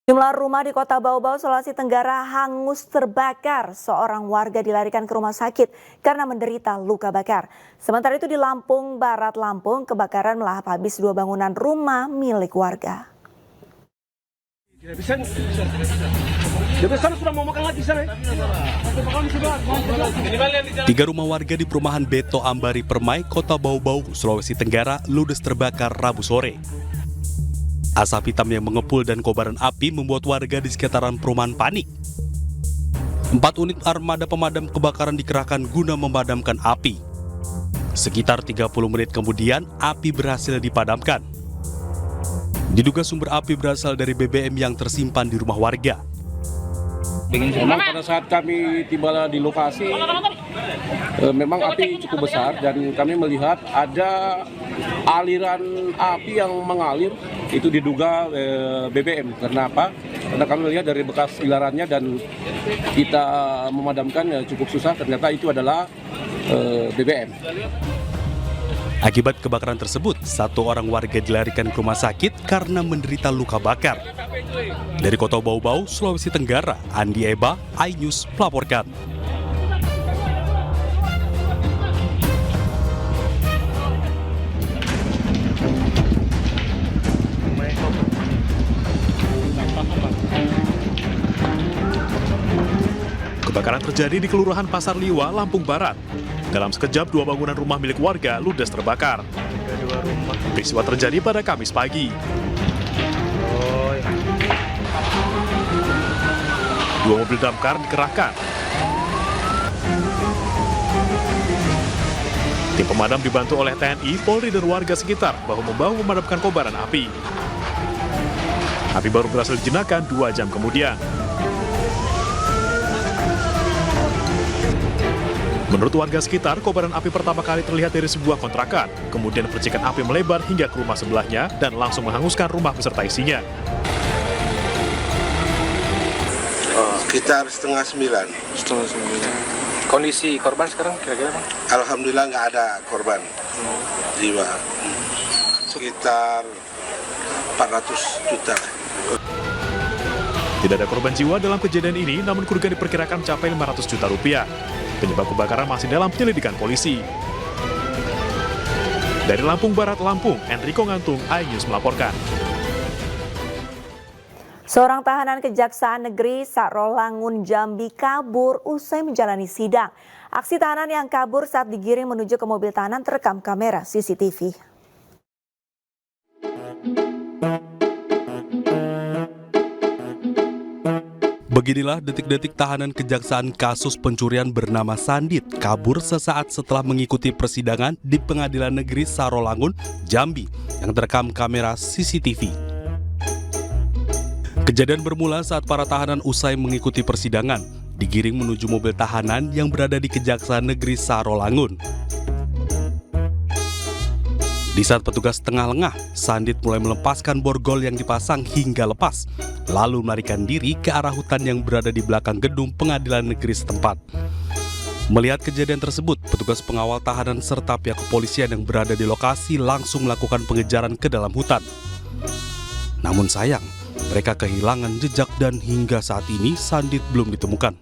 Jumlah rumah di Kota Bau-Bau, Sulawesi Tenggara hangus terbakar. Seorang warga dilarikan ke rumah sakit karena menderita luka bakar. Sementara itu di Lampung Barat, Lampung, kebakaran melahap habis 2 bangunan rumah milik warga. Tiga rumah warga di perumahan Beto Ambari Permai, Kota Bau-Bau, Sulawesi Tenggara, ludes terbakar Rabu sore. Asap hitam yang mengepul dan kobaran api membuat warga di sekitaran perumahan panik. 4 unit armada pemadam kebakaran dikerahkan guna memadamkan api. Sekitar 30 menit kemudian, api berhasil dipadamkan. Diduga sumber api berasal dari BBM yang tersimpan di rumah warga. Memang pada saat kami tiba di lokasi, memang api cukup besar dan kami melihat ada aliran api yang mengalir, itu diduga BBM. Kenapa? Karena kami melihat dari bekas ilarannya dan kita memadamkan cukup susah, ternyata itu adalah BBM. Akibat kebakaran tersebut, 1 orang warga dilarikan ke rumah sakit karena menderita luka bakar. Dari Kota Bau-Bau, Sulawesi Tenggara, Andi Eba, iNews melaporkan. Kebakaran terjadi di Kelurahan Pasar Liwa, Lampung Barat. Dalam sekejap, 2 bangunan rumah milik warga ludes terbakar. Peristiwa terjadi pada Kamis pagi. 2 mobil damkar dikerahkan. Tim pemadam dibantu oleh TNI, Polri, dan warga sekitar bahu-membahu memadamkan kobaran api. Api baru berhasil dijinakan 2 jam kemudian. Menurut warga sekitar, kobaran api pertama kali terlihat dari sebuah kontrakan. Kemudian percikan api melebar hingga ke rumah sebelahnya dan langsung menghanguskan rumah beserta isinya. Sekitar setengah 9. Kondisi korban sekarang kira-kira, Bang? Alhamdulillah nggak ada korban jiwa. Sekitar 400 juta. Tidak ada korban jiwa dalam kejadian ini, namun kerugian diperkirakan mencapai 500 juta rupiah. Penyebab kebakaran masih dalam penyelidikan polisi. Dari Lampung Barat, Lampung, Enrico Ngantung, iNews melaporkan. Seorang tahanan Kejaksaan Negeri Sarolangun, Jambi kabur usai menjalani sidang. Aksi tahanan yang kabur saat digiring menuju ke mobil tahanan terekam kamera CCTV. Beginilah detik-detik tahanan kejaksaan kasus pencurian bernama Sandit kabur sesaat setelah mengikuti persidangan di Pengadilan Negeri Sarolangun, Jambi yang terekam kamera CCTV. Kejadian bermula saat para tahanan usai mengikuti persidangan, digiring menuju mobil tahanan yang berada di Kejaksaan Negeri Sarolangun. Di saat petugas tengah lengah, Sandit mulai melepaskan borgol yang dipasang hingga lepas, lalu melarikan diri ke arah hutan yang berada di belakang gedung pengadilan negeri setempat. Melihat kejadian tersebut, petugas pengawal tahanan serta pihak kepolisian yang berada di lokasi langsung melakukan pengejaran ke dalam hutan. Namun sayang, mereka kehilangan jejak dan hingga saat ini Sandit belum ditemukan.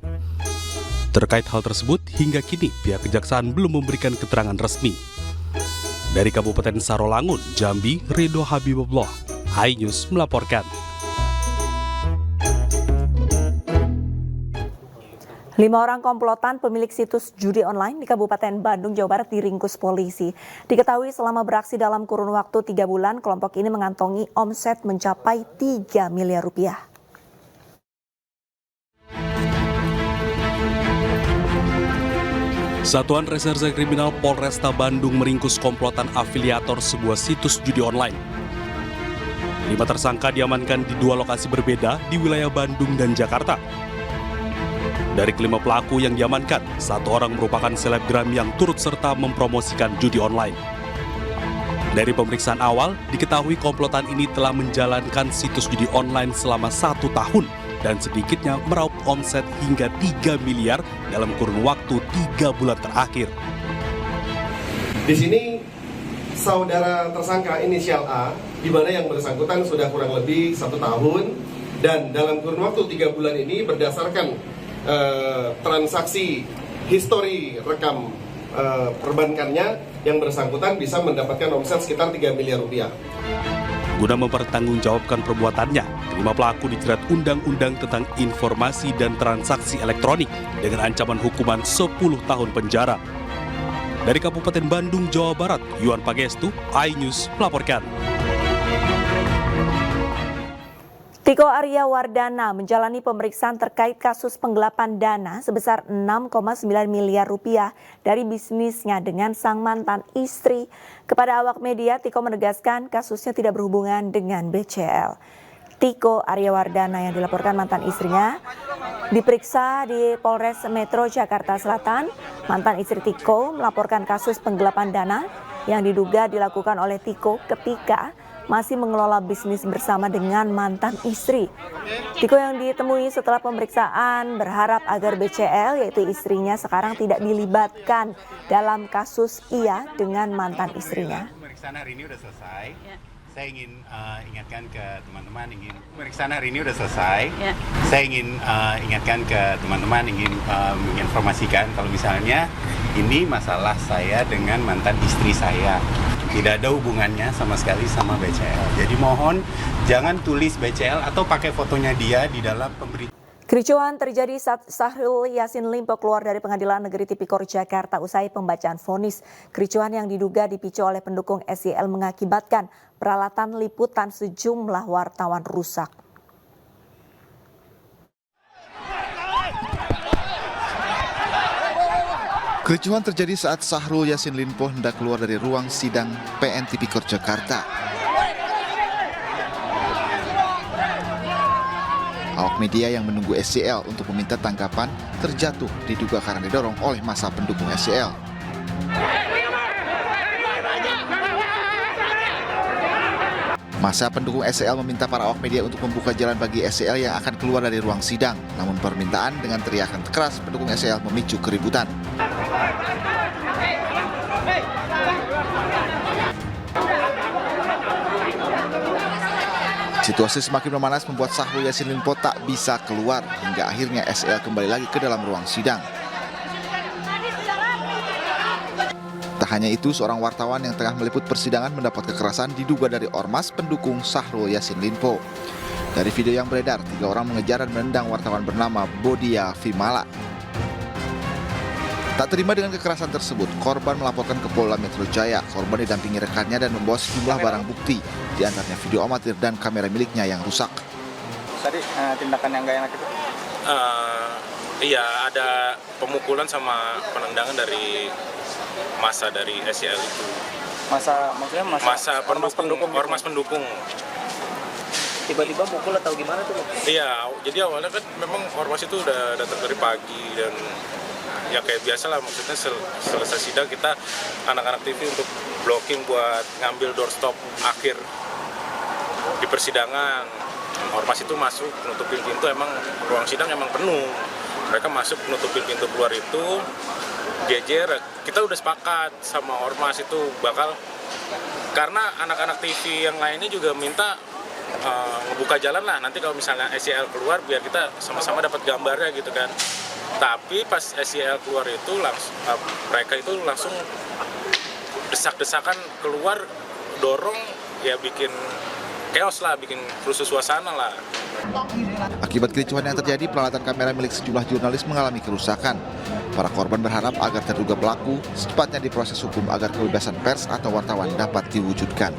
Terkait hal tersebut, hingga kini pihak kejaksaan belum memberikan keterangan resmi. Dari Kabupaten Sarolangun, Jambi, Ridho Habibullah, iNews melaporkan. 5 orang komplotan pemilik situs judi online di Kabupaten Bandung, Jawa Barat diringkus polisi. Diketahui selama beraksi dalam kurun waktu 3 bulan, kelompok ini mengantongi omset mencapai 3 miliar rupiah. Satuan Reserse Kriminal Polresta Bandung meringkus komplotan afiliator sebuah situs judi online. 5 tersangka diamankan di 2 lokasi berbeda di wilayah Bandung dan Jakarta. Dari kelima pelaku yang diamankan, 1 orang merupakan selebgram yang turut serta mempromosikan judi online. Dari pemeriksaan awal, diketahui komplotan ini telah menjalankan situs judi online selama 1 tahun dan sedikitnya meraup omset hingga 3 miliar dalam kurun waktu 3 bulan terakhir. Di sini saudara tersangka inisial A, di mana yang bersangkutan sudah kurang lebih 1 tahun Dan dalam kurun waktu 3 bulan ini berdasarkan transaksi histori rekam perbankannya, yang bersangkutan bisa mendapatkan omset sekitar 3 miliar rupiah. Guna mempertanggungjawabkan perbuatannya, kelima pelaku dijerat Undang-Undang tentang Informasi dan Transaksi Elektronik dengan ancaman hukuman 10 tahun penjara. Dari Kabupaten Bandung, Jawa Barat, Yuan Pagestu, iNews melaporkan. Tiko Arya Wardana menjalani pemeriksaan terkait kasus penggelapan dana sebesar 6,9 miliar rupiah dari bisnisnya dengan sang mantan istri. Kepada awak media, Tiko menegaskan kasusnya tidak berhubungan dengan BCL. Tiko Arya Wardana yang dilaporkan mantan istrinya diperiksa di Polres Metro Jakarta Selatan. Mantan istri Tiko melaporkan kasus penggelapan dana yang diduga dilakukan oleh Tiko ketika masih mengelola bisnis bersama dengan mantan istri. Tiko yang ditemui setelah pemeriksaan berharap agar BCL, yaitu istrinya, sekarang tidak dilibatkan dalam kasus ia dengan mantan istrinya. Pemeriksaan hari ini sudah selesai. Saya ingin ingatkan ke teman-teman, pemeriksaan hari ini sudah selesai. Saya ingin ingatkan ke teman-teman, ingin menginformasikan kalau misalnya ini masalah saya dengan mantan istri saya. Tidak ada hubungannya sama sekali sama BCL. Jadi mohon jangan tulis BCL atau pakai fotonya dia di dalam pemberitaan. Kericuhan terjadi saat Syahrul Yassin Limpo keluar dari Pengadilan Negeri Tipikor Jakarta usai pembacaan vonis. Kericuhan yang diduga dipicu oleh pendukung SYL mengakibatkan peralatan liputan sejumlah wartawan rusak. Kericuhan terjadi saat Syahrul Yassin Limpo hendak keluar dari ruang sidang PN Tipikor Jakarta. Awak media yang menunggu SYL untuk meminta tanggapan terjatuh diduga karena didorong oleh massa pendukung SYL. Massa pendukung SYL meminta para awak media untuk membuka jalan bagi SYL yang akan keluar dari ruang sidang. Namun permintaan dengan teriakan keras pendukung SYL memicu keributan. Situasi semakin memanas membuat Syahrul Yassin Limpo tak bisa keluar hingga akhirnya SYL kembali lagi ke dalam ruang sidang. Tak hanya itu, seorang wartawan yang tengah meliput persidangan mendapat kekerasan diduga dari ormas pendukung Syahrul Yassin Limpo. Dari video yang beredar, 3 orang mengejar dan menendang wartawan bernama Bodia Vimala. Tak terima dengan kekerasan tersebut, korban melaporkan ke Polda Metro Jaya. Korban didampingi rekannya dan membawa sejumlah barang bukti, di antaranya video amatir dan kamera miliknya yang rusak. Tadi tindakan yang gak enak itu? Iya, ada pemukulan sama penendangan dari massa dari SYL itu. Maksudnya ormas pendukung. Tiba-tiba pukul atau gimana tuh? Iya, jadi awalnya kan memang ormas itu udah datang dari pagi dan ya kayak biasa lah, maksudnya selesai sidang kita anak-anak TV untuk blocking buat ngambil doorstop akhir di persidangan. Ormas itu masuk nutupin pintu, emang ruang sidang emang penuh. Mereka masuk nutupin pintu keluar itu jejer. Kita udah sepakat sama ormas itu bakal, karena anak-anak TV yang lainnya juga minta ngebuka jalan lah nanti kalau misalnya SYL keluar biar kita sama-sama dapat gambarnya gitu kan. Tapi pas SYL keluar itu mereka itu langsung desak-desakan keluar, dorong, ya bikin chaos lah, bikin rusuh suasana lah. Akibat kericuhan yang terjadi, peralatan kamera milik sejumlah jurnalis mengalami kerusakan. Para korban berharap agar terduga pelaku secepatnya diproses hukum agar kebebasan pers atau wartawan dapat diwujudkan.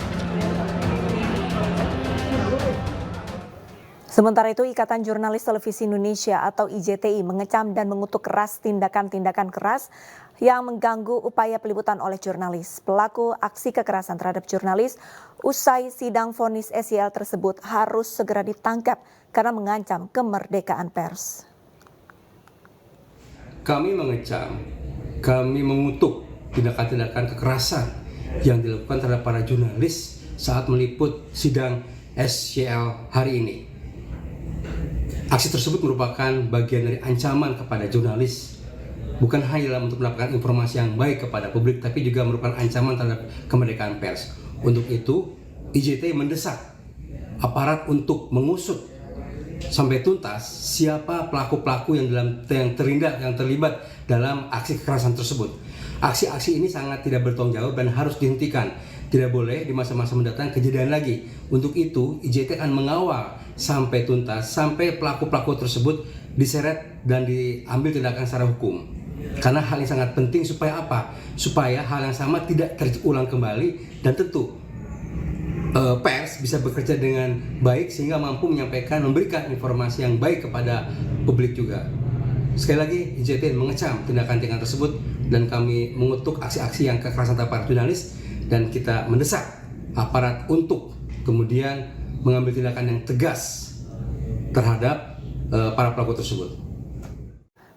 Sementara itu, Ikatan Jurnalis Televisi Indonesia atau IJTI mengecam dan mengutuk keras tindakan-tindakan keras yang mengganggu upaya peliputan oleh jurnalis. Pelaku aksi kekerasan terhadap jurnalis usai sidang vonis SYL tersebut harus segera ditangkap karena mengancam kemerdekaan pers. Kami mengecam, kami mengutuk tindakan-tindakan kekerasan yang dilakukan terhadap para jurnalis saat meliput sidang SYL hari ini. Aksi tersebut merupakan bagian dari ancaman kepada jurnalis, bukan hanya dalam untuk mendapatkan informasi yang baik kepada publik, tapi juga merupakan ancaman terhadap kemerdekaan pers. Untuk itu, IJTI mendesak aparat untuk mengusut sampai tuntas siapa pelaku-pelaku yang terlibat dalam aksi kekerasan tersebut. Aksi-aksi ini sangat tidak bertanggung jawab dan harus dihentikan. Tidak boleh di masa-masa mendatang kejadian lagi. Untuk itu, IJT akan mengawal sampai tuntas, sampai pelaku-pelaku tersebut diseret dan diambil tindakan secara hukum. Karena hal ini sangat penting supaya apa? Supaya hal yang sama tidak terulang kembali, dan tentu pers bisa bekerja dengan baik sehingga mampu menyampaikan, memberikan informasi yang baik kepada publik juga. Sekali lagi, IJT mengecam tindakan-tindakan tersebut dan kami mengutuk aksi-aksi yang kekerasan terhadap jurnalis, dan kita mendesak aparat untuk kemudian mengambil tindakan yang tegas terhadap para pelaku tersebut.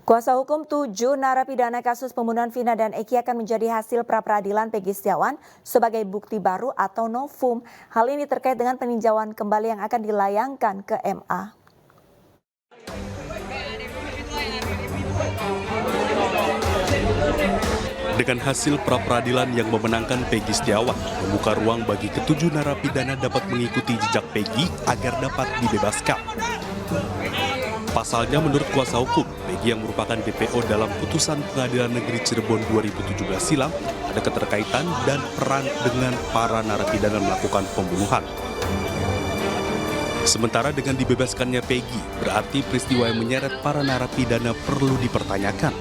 Kuasa hukum 7 narapidana kasus pembunuhan Vina dan Eki akan menjadi hasil pra-peradilan Peggy Setiawan sebagai bukti baru atau novum. Hal ini terkait dengan peninjauan kembali yang akan dilayangkan ke MA. Dengan hasil pra-peradilan yang memenangkan Peggy Setiawan, membuka ruang bagi ketujuh narapidana dapat mengikuti jejak Peggy agar dapat dibebaskan. Pasalnya menurut kuasa hukum, Peggy yang merupakan DPO dalam putusan Pengadilan Negeri Cirebon 2017 silam ada keterkaitan dan peran dengan para narapidana melakukan pembunuhan. Sementara dengan dibebaskannya Peggy, berarti peristiwa yang menyeret para narapidana perlu dipertanyakan.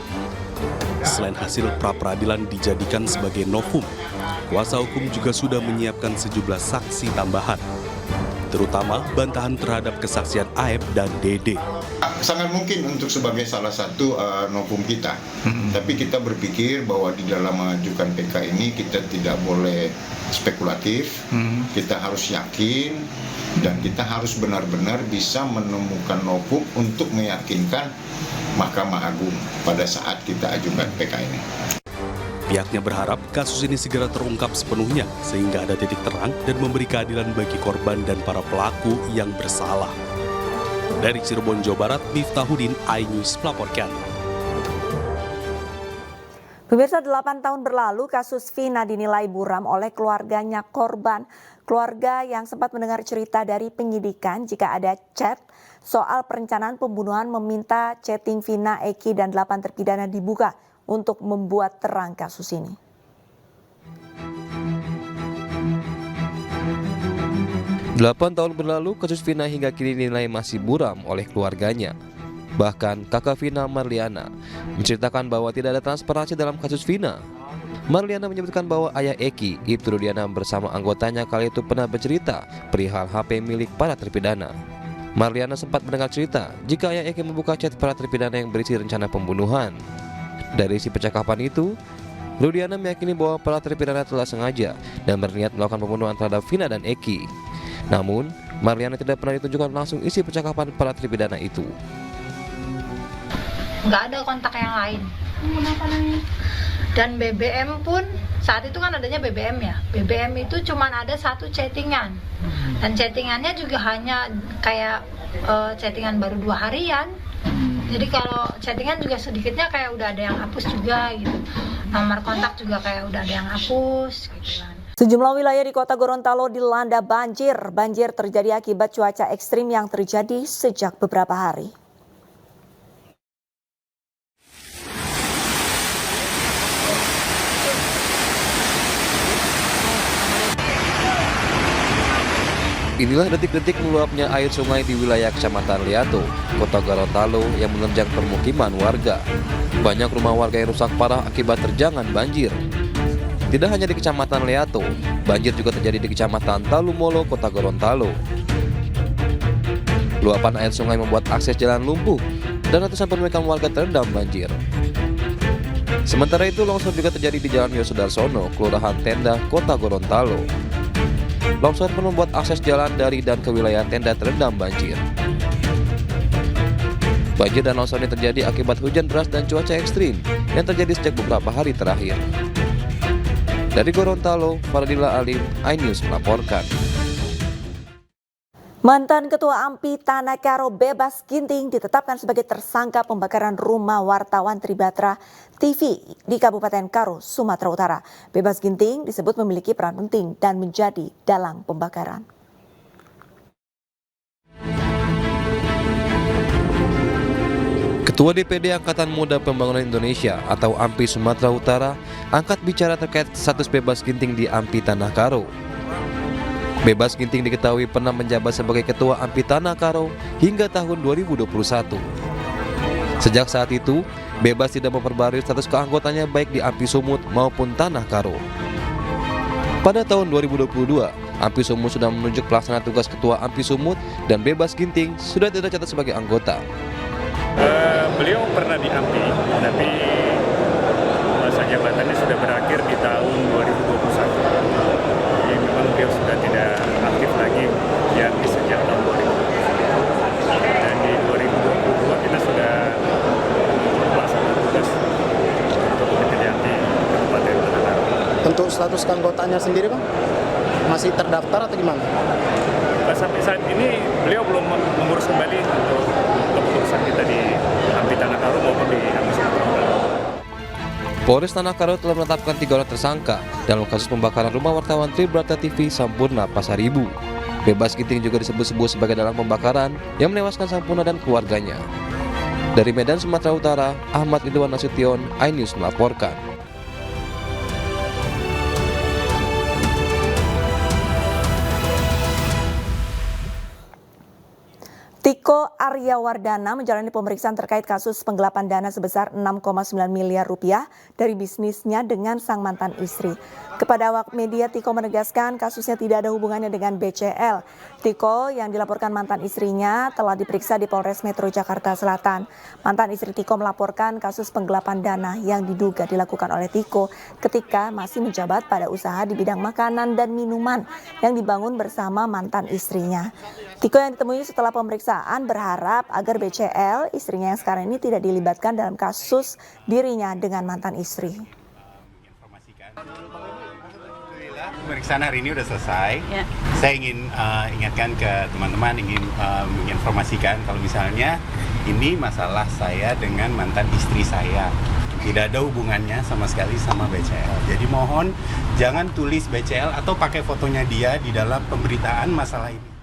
Selain hasil pra-peradilan dijadikan sebagai novum, kuasa hukum juga sudah menyiapkan sejumlah saksi tambahan, terutama bantahan terhadap kesaksian Aep dan Dede. Sangat mungkin untuk sebagai salah satu novum kita, tapi kita berpikir bahwa di dalam mengajukan PK ini kita tidak boleh spekulatif, kita harus yakin dan kita harus benar-benar bisa menemukan novum untuk meyakinkan Mahkamah Agung pada saat kita ajukan PK ini. Pihaknya berharap kasus ini segera terungkap sepenuhnya sehingga ada titik terang dan memberi keadilan bagi korban dan para pelaku yang bersalah. Dari Cirebon, Jawa Barat, Miftahudin, iNews melaporkan. Pemirsa, 8 tahun berlalu kasus Vina dinilai buram oleh keluarganya korban. Keluarga yang sempat mendengar cerita dari penyidikan jika ada chat soal perencanaan pembunuhan meminta chatting Vina, Eki, dan 8 terpidana dibuka untuk membuat terang kasus ini. Delapan tahun berlalu, kasus Vina hingga kini dinilai masih buram oleh keluarganya. Bahkan kakak Vina, Marliana, menceritakan bahwa tidak ada transparansi dalam kasus Vina. Marliana menyebutkan bahwa ayah Eki, Ibtu Rudiana, bersama anggotanya kala itu pernah bercerita perihal HP milik para terpidana. Marliana sempat mendengar cerita jika ayah Eki membuka chat para terpidana yang berisi rencana pembunuhan. Dari isi percakapan itu, Rudiana meyakini bahwa para terpidana telah sengaja dan berniat melakukan pembunuhan terhadap Vina dan Eki. Namun, Marliana tidak pernah ditunjukkan langsung isi percakapan para terpidana itu. Nggak ada kontak yang lain. Dan BBM pun saat itu kan adanya BBM ya. BBM itu cuma ada satu chattingan. Dan chattingannya juga hanya kayak chattingan baru 2 harian. Jadi kalau chattingan juga sedikitnya kayak udah ada yang hapus juga gitu. Nomor kontak juga kayak udah ada yang hapus gitu kan. Sejumlah wilayah di Kota Gorontalo dilanda banjir. Banjir terjadi akibat cuaca ekstrim yang terjadi sejak beberapa hari. Inilah detik-detik meluapnya air sungai di wilayah Kecamatan Liato, Kota Gorontalo yang menerjang permukiman warga. Banyak rumah warga yang rusak parah akibat terjangan banjir. Tidak hanya di Kecamatan Liato, banjir juga terjadi di Kecamatan Talumolo, Kota Gorontalo. Luapan air sungai membuat akses jalan lumpuh dan ratusan permukiman warga terendam banjir. Sementara itu, longsor juga terjadi di Jalan Yosudarsono, Kelurahan Tenda, Kota Gorontalo. Longsor pun membuat akses jalan dari dan ke wilayah Tenda terendam banjir. Banjir dan longsor ini terjadi akibat hujan deras dan cuaca ekstrim yang terjadi sejak beberapa hari terakhir. Dari Gorontalo, Fardila Alim, iNews melaporkan. Mantan Ketua AMPI Tanah Karo Bebas Ginting ditetapkan sebagai tersangka pembakaran rumah wartawan Tribatra TV di Kabupaten Karo, Sumatera Utara. Bebas Ginting disebut memiliki peran penting dan menjadi dalang pembakaran. Ketua DPD Angkatan Muda Pembangunan Indonesia atau AMPI Sumatera Utara angkat bicara terkait status Bebas Ginting di AMPI Tanah Karo. Bebas Ginting diketahui pernah menjabat sebagai Ketua AMPI Tanah Karo hingga tahun 2021. Sejak saat itu, Bebas tidak memperbarui status keanggotaannya baik di AMPI Sumut maupun Tanah Karo. Pada tahun 2022, AMPI Sumut sudah menunjuk pelaksana tugas Ketua AMPI Sumut dan Bebas Ginting sudah tidak tercatat sebagai anggota. Beliau pernah di AMPI, tapi masa jabatannya sudah berakhir di tahun 2021. Jadi memang beliau sudah tidak aktif lagi ya sejak tahun 2021. Dan di 2022 kita sudah melaksanakan tugas untuk DPD AMPI Kabupaten Tanah Karo. Untuk status keanggotaannya sendiri, Bang? Masih terdaftar atau gimana? Sampai saat ini beliau belum mengurus kembali untuk kepengurusan kita di AMPI Tanah Karo maupun di AMPI Sumatera Utara. Polres Tanah Karo telah menetapkan 3 orang tersangka dalam kasus pembakaran rumah wartawan Tribrata TV Sampurna Pasar Ibu. Bebas Ginting juga disebut-sebut sebagai dalang pembakaran yang menewaskan Sampurna dan keluarganya. Dari Medan, Sumatera Utara, Ahmad Ridwan Nasution, iNews melaporkan. Tiko Aryawardana menjalani pemeriksaan terkait kasus penggelapan dana sebesar 6,9 miliar rupiah dari bisnisnya dengan sang mantan istri. Kepada awak media, Tiko menegaskan kasusnya tidak ada hubungannya dengan BCL. Tiko yang dilaporkan mantan istrinya telah diperiksa di Polres Metro Jakarta Selatan. Mantan istri Tiko melaporkan kasus penggelapan dana yang diduga dilakukan oleh Tiko ketika masih menjabat pada usaha di bidang makanan dan minuman yang dibangun bersama mantan istrinya. Tiko yang ditemui setelah pemeriksaan berharap agar BCL, istrinya yang sekarang ini, tidak dilibatkan dalam kasus dirinya dengan mantan istri. Pemeriksaan hari ini sudah selesai. Ya. Saya ingin ingatkan ke teman-teman, ingin menginformasikan kalau misalnya ini masalah saya dengan mantan istri saya. Tidak ada hubungannya sama sekali sama BCL. Jadi mohon jangan tulis BCL atau pakai fotonya dia di dalam pemberitaan masalah ini.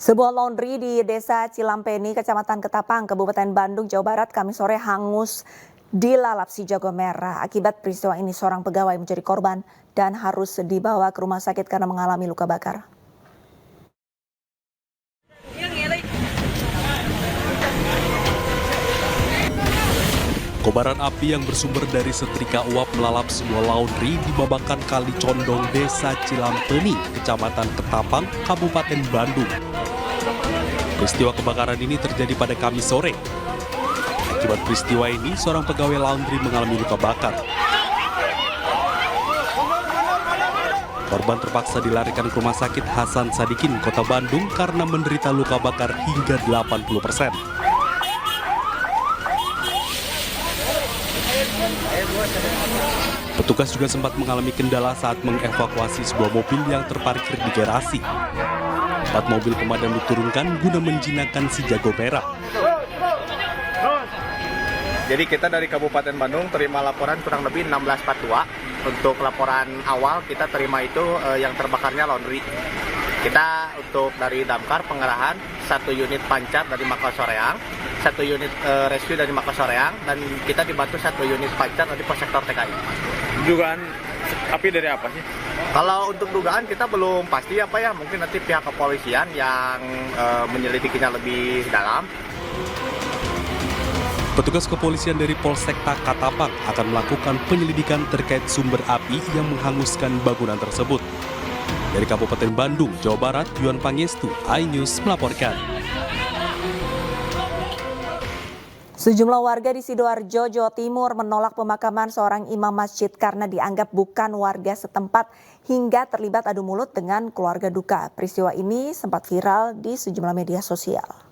Sebuah laundry di Desa Cilampeni, Kecamatan Ketapang, Kabupaten Bandung, Jawa Barat, Kamis sore hangus dilalap si jago merah. Akibat peristiwa ini, seorang pegawai menjadi korban dan harus dibawa ke rumah sakit karena mengalami luka bakar. Kobaran api yang bersumber dari setrika uap melalap sebuah laundry di Babakan Kali Condong, Desa Cilampeni, Kecamatan Ketapang, Kabupaten Bandung. Peristiwa kebakaran ini terjadi pada Kamis sore. Akibat peristiwa ini, seorang pegawai laundry mengalami luka bakar. Korban terpaksa dilarikan ke Rumah Sakit Hasan Sadikin, Kota Bandung karena menderita luka bakar hingga 80%. Petugas juga sempat mengalami kendala saat mengevakuasi sebuah mobil yang terparkir di garasi. 4 mobil pemadam diturunkan guna menjinakkan si jago merah. Jadi kita dari Kabupaten Bandung terima laporan kurang lebih 1642. Untuk laporan awal kita terima itu yang terbakarnya laundry. Kita untuk dari Damkar Pengerahan, 1 unit pancar dari Makassar, 1 unit rescue dari Makassar, dan kita dibantu 1 unit pancar dari Polsektor TKI. Dugaan api dari apa sih? Kalau untuk dugaan kita belum pasti apa ya, mungkin nanti pihak kepolisian yang menyelidikinya lebih dalam. Petugas kepolisian dari Polsekta Katapang akan melakukan penyelidikan terkait sumber api yang menghanguskan bangunan tersebut. Dari Kabupaten Bandung, Jawa Barat, Yuan Pangestu, iNews melaporkan. Sejumlah warga di Sidoarjo, Jawa Timur menolak pemakaman seorang imam masjid karena dianggap bukan warga setempat hingga terlibat adu mulut dengan keluarga duka. Peristiwa ini sempat viral di sejumlah media sosial.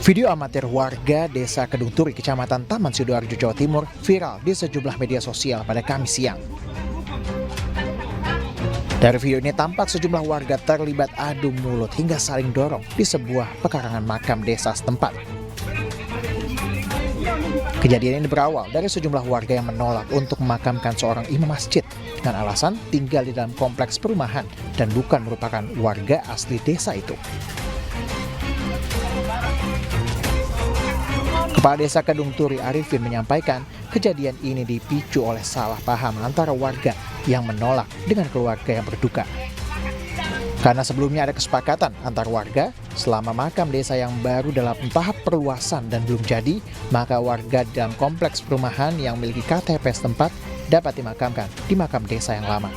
Video amatir warga Desa Kedung Turi, Kecamatan Taman Sidoarjo, Jawa Timur viral di sejumlah media sosial pada Kamis siang. Dari video ini tampak sejumlah warga terlibat adu mulut hingga saling dorong di sebuah pekarangan makam desa setempat. Kejadian ini berawal dari sejumlah warga yang menolak untuk memakamkan seorang imam masjid dengan alasan tinggal di dalam kompleks perumahan dan bukan merupakan warga asli desa itu. Kepala Desa Kedung Turi Arifin menyampaikan kejadian ini dipicu oleh salah paham antara warga yang menolak dengan keluarga yang berduka. Karena sebelumnya ada kesepakatan antar warga, selama makam desa yang baru dalam tahap perluasan dan belum jadi, maka warga dalam kompleks perumahan yang memiliki KTP setempat dapat dimakamkan di makam desa yang lama.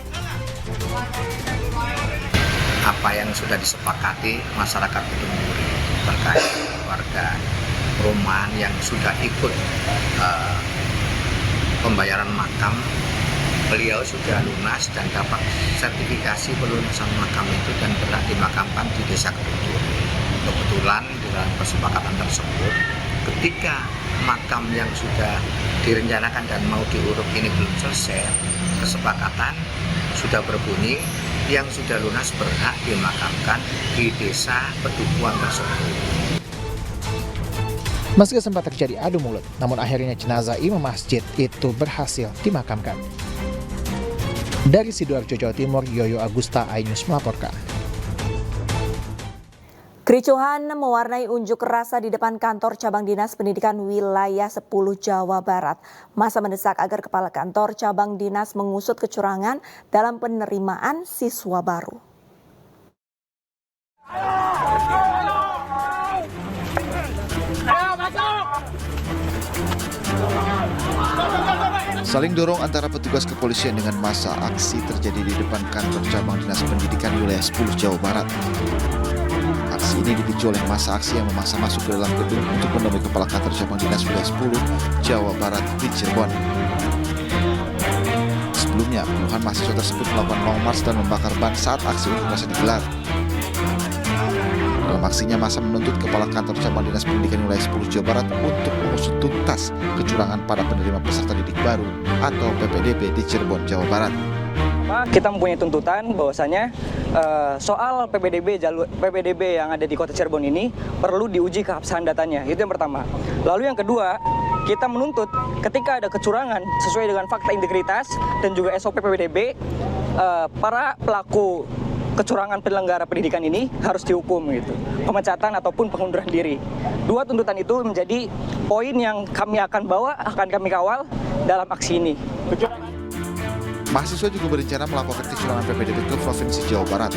Apa yang sudah disepakati masyarakat Kedung Turi terkait warga perumahan yang sudah ikut pembayaran makam, beliau sudah lunas dan dapat sertifikasi pelunasan makam itu dan berhak dimakamkan di Desa Kedung Turi. Kebetulan di dalam kesepakatan tersebut, ketika makam yang sudah direncanakan dan mau diuruk ini belum selesai, kesepakatan sudah berbunyi yang sudah lunas berhak dimakamkan di Desa Pedukuhan tersebut. Meski sempat terjadi adu mulut, namun akhirnya jenazah imam masjid itu berhasil dimakamkan. Dari Sidoarjo, Jawa Timur, Yoyo Agusta, iNews melaporkan. Kericuhan mewarnai unjuk rasa di depan kantor cabang dinas pendidikan wilayah 10 Jawa Barat. Masa mendesak agar kepala kantor cabang dinas mengusut kecurangan dalam penerimaan siswa baru. Saling dorong antara petugas kepolisian dengan massa aksi terjadi di depan kantor cabang dinas pendidikan wilayah 10 Jawa Barat. Aksi ini dipicu oleh massa aksi yang memaksa masuk ke dalam gedung untuk menemui kepala kantor cabang dinas wilayah 10 Jawa Barat di Cirebon. Sebelumnya, puluhan mahasiswa tersebut melakukan long march dan membakar ban saat aksi unjuk rasa digelar. Dalam aksinya, massa menuntut kepala kantor cabang dinas pendidikan wilayah 10 Jawa Barat untuk mengusut tuntas kecurangan pada penerima peserta didik baru atau PPDB di Cirebon, Jawa Barat. Kita mempunyai tuntutan bahwasanya soal PPDB yang ada di Kota Cirebon ini perlu diuji keabsahan datanya. Itu yang pertama. Lalu yang kedua, kita menuntut ketika ada kecurangan sesuai dengan fakta integritas dan juga SOP PPDB, para pelaku kecurangan penyelenggara pendidikan ini harus dihukum gitu. Pemecatan ataupun pengunduran diri. Dua tuntutan itu menjadi poin yang kami akan bawa, akan kami kawal dalam aksi ini. Mahasiswa juga berencana melaporkan kecurangan PPDB ke Provinsi Jawa Barat.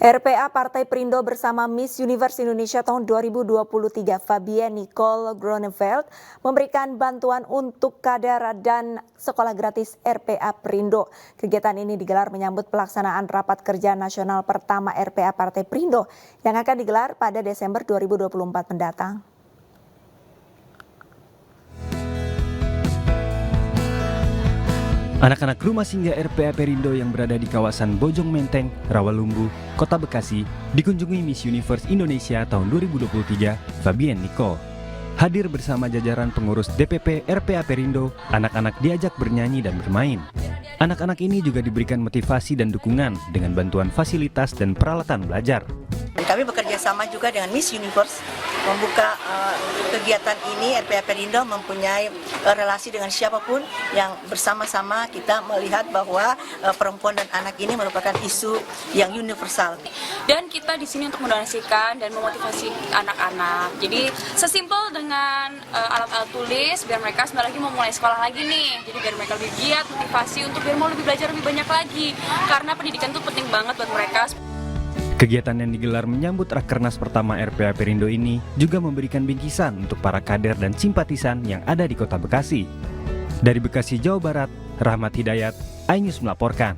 RPA Partai Perindo bersama Miss Universe Indonesia tahun 2023 Fabienne Nicole Groeneveld memberikan bantuan untuk kader dan sekolah gratis RPA Perindo. Kegiatan ini digelar menyambut pelaksanaan rapat kerja nasional pertama RPA Partai Perindo yang akan digelar pada Desember 2024 mendatang. Anak-anak rumah singgah RPA Perindo yang berada di kawasan Bojong Menteng, Rawalumbu, Kota Bekasi dikunjungi Miss Universe Indonesia tahun 2023 Fabienne Nicole. Hadir bersama jajaran pengurus DPP RPA Perindo, anak-anak diajak bernyanyi dan bermain. Anak-anak ini juga diberikan motivasi dan dukungan dengan bantuan fasilitas dan peralatan belajar. Kami bekerja sama juga dengan Miss Universe membuka kegiatan ini. RPA Perindo mempunyai relasi dengan siapapun yang bersama-sama kita melihat bahwa perempuan dan anak ini merupakan isu yang universal. Dan kita di sini untuk mendonasikan dan memotivasi anak-anak. Jadi sesimpel dengan alat-alat tulis biar mereka sebentar lagi mau mulai sekolah lagi nih. Jadi biar mereka lebih giat, motivasi untuk biar mau lebih belajar lebih banyak lagi. Karena pendidikan itu penting banget buat mereka. Kegiatan yang digelar menyambut Rakernas pertama RPA Perindo ini juga memberikan bingkisan untuk para kader dan simpatisan yang ada di Kota Bekasi. Dari Bekasi, Jawa Barat, Rahmat Hidayat, iNews melaporkan.